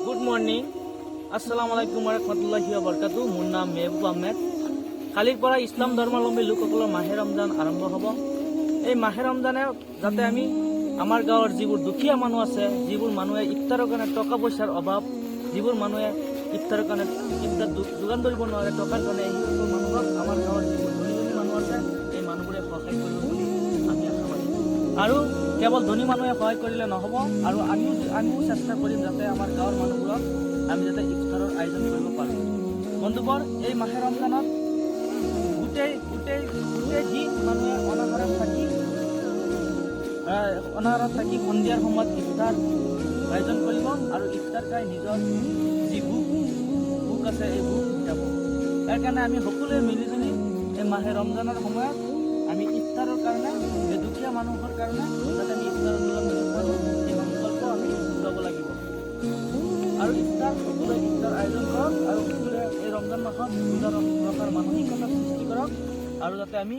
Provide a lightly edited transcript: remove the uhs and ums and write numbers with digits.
Good morning, আসসালামু আলাইকুম ৰহমতুল্লাহি ওয়া বাৰাকাতুহু। মোৰ নাম মেহবুব আহমেদ। কালিৰ পৰা ইছলাম ধৰ্মাৱলম্বী লোকসকলৰ মাহে ৰমজান আৰম্ভ হ'ব। এই মাহে ৰমজানে যাতে আমি আমাৰ গাঁৱৰ যিবোৰ দুখীয়া মানুহ আছে, যিবোৰ মানুহে ইফতাৰৰ কাৰণে টকা পইচাৰ অভাৱ, যিবোৰ মানুহে ইফতাৰৰ কাৰণে ইফতাৰ যোগান ধৰিব নোৱাৰে টকাৰ কাৰণে, সেইসকল মানুহক আমাৰ গাঁৱৰ যিবোৰ ধনী ধনী মানুহ আছে এই মানুহবোৰে সহায় কৰিব বুলি আমি আশাবাদী। আৰু কেৱল ধনী মানুহে সহায় কৰিলে নহ'ব, আৰু আমিও চেষ্টা কৰিম যাতে আমাৰ গাঁৱৰ মানুহবোৰক আমি যাতে ইফতাৰৰ আয়োজন কৰিব পাৰোঁ। বন্ধুবৰ, এই মাহে ৰমজানত গোটেই দিন মানুহে অনাহাৰত থাকি সন্ধিয়াৰ সময়ত ইফতাৰ আয়োজন কৰিব আৰু ইফতাৰ খাই নিজৰ যি ভোক আছে এই ভোক মিটাব। ইয়াৰ কাৰণে আমি সকলোৱে মিলিজুলি এই মাহে ৰমজানৰ সময়ত আমি ইফতাৰৰ কাৰণে, এই দুখীয়া মানুহৰ কাৰণে যাতে আমি ইফতাৰ মিলন কৰোঁ, এই সংকল্প আমি ল'ব লাগিব। আৰু সকলোৱে ইফতাৰ আয়োজন কৰক আৰু সকলোৱে এই ৰমজান মাহত ৰোজা ৰখাৰ মানসিকতা সৃষ্টি কৰক, আৰু যাতে আমি